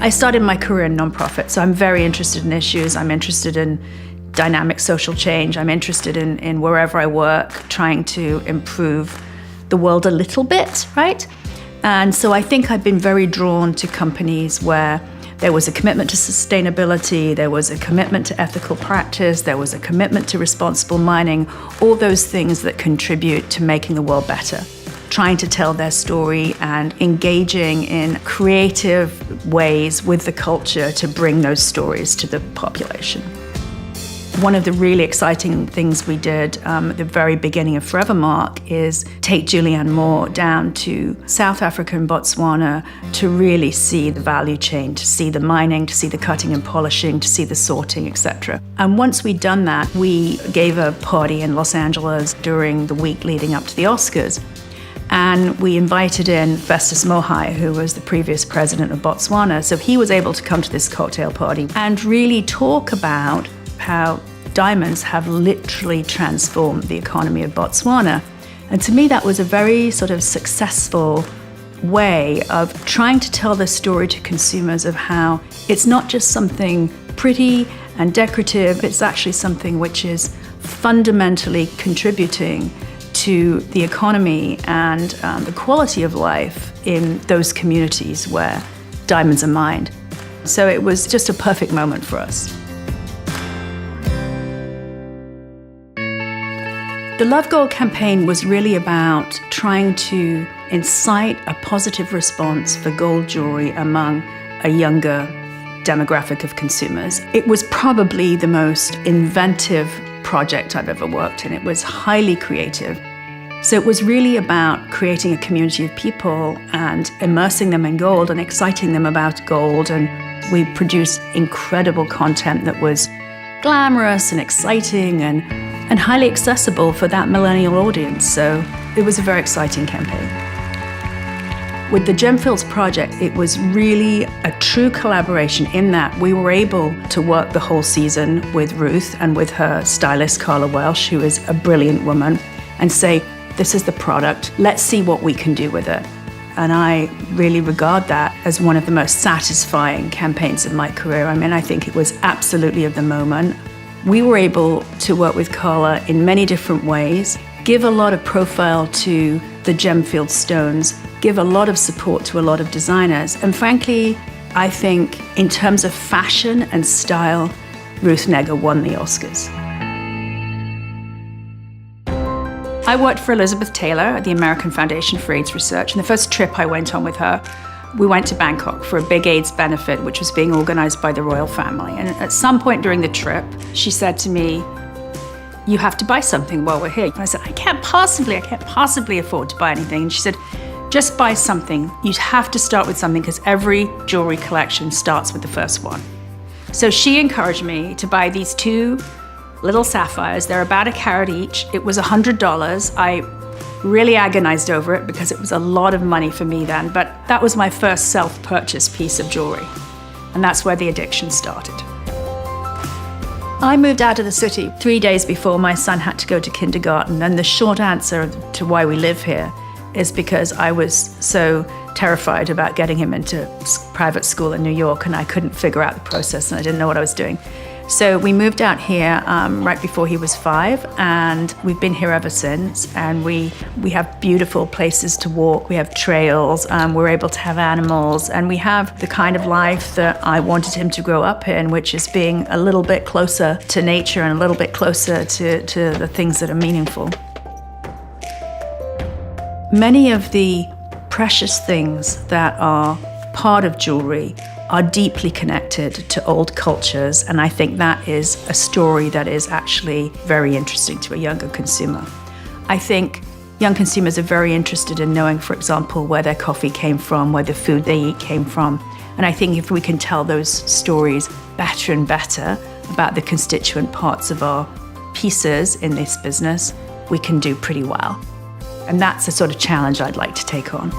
I started my career in nonprofit, so I'm very interested in issues. I'm interested in dynamic social change. I'm interested in wherever I work, trying to improve the world a little bit, right? And so I think I've been very drawn to companies where there was a commitment to sustainability, there was a commitment to ethical practice, there was a commitment to responsible mining, all those things that contribute to making the world better. Trying to tell their story and engaging in creative ways with the culture to bring those stories to the population. One of the really exciting things we did at the very beginning of Forevermark is take Julianne Moore down to South Africa and Botswana to really see the value chain, to see the mining, to see the cutting and polishing, to see the sorting, etc. And once we'd done that, we gave a party in Los Angeles during the week leading up to the Oscars. And we invited in Festus Mogae, who was the previous president of Botswana. So he was able to come to this cocktail party and really talk about how diamonds have literally transformed the economy of Botswana. And to me, that was a very sort of successful way of trying to tell the story to consumers of how it's not just something pretty and decorative, it's actually something which is fundamentally contributing to the economy and the quality of life in those communities where diamonds are mined. So it was just a perfect moment for us. The Love Gold campaign was really about trying to incite a positive response for gold jewelry among a younger demographic of consumers. It was probably the most inventive project I've ever worked in. It was highly creative. So it was really about creating a community of people and immersing them in gold and exciting them about gold. And we produced incredible content that was glamorous and exciting and highly accessible for that millennial audience. So it was a very exciting campaign. With the Gemfields project, it was really a true collaboration in that we were able to work the whole season with Ruth and with her stylist, Carla Welsh, who is a brilliant woman, and say, this is the product, let's see what we can do with it. And I really regard that as one of the most satisfying campaigns of my career. I mean, I think it was absolutely of the moment. We were able to work with Carla in many different ways, give a lot of profile to the Gemfield stones, give a lot of support to a lot of designers. And frankly, I think in terms of fashion and style, Ruth Negga won the Oscars. I worked for Elizabeth Taylor at the American Foundation for AIDS Research, and the first trip I went on with her, we went to Bangkok for a big AIDS benefit, which was being organized by the royal family. And at some point during the trip, she said to me, you have to buy something while we're here. And I said, I can't possibly afford to buy anything. And she said, just buy something. You have to start with something because every jewelry collection starts with the first one. So she encouraged me to buy these two little sapphires. They're about a carat each. It was $100. I really agonized over it because it was a lot of money for me then, but that was my first self-purchase piece of jewelry. And that's where the addiction started. I moved out of the city 3 days before my son had to go to kindergarten, and the short answer to why we live here is because I was so terrified about getting him into private school in New York, and I couldn't figure out the process, and I didn't know what I was doing. So we moved out here right before he was 5, and we've been here ever since. And we have beautiful places to walk, we have trails, we're able to have animals, and we have the kind of life that I wanted him to grow up in, which is being a little bit closer to nature and a little bit closer to the things that are meaningful. Many of the precious things that are part of jewelry are deeply connected to old cultures, and I think that is a story that is actually very interesting to a younger consumer. I think young consumers are very interested in knowing, for example, where their coffee came from, where the food they eat came from, and I think if we can tell those stories better and better about the constituent parts of our pieces in this business, we can do pretty well. And that's the sort of challenge I'd like to take on.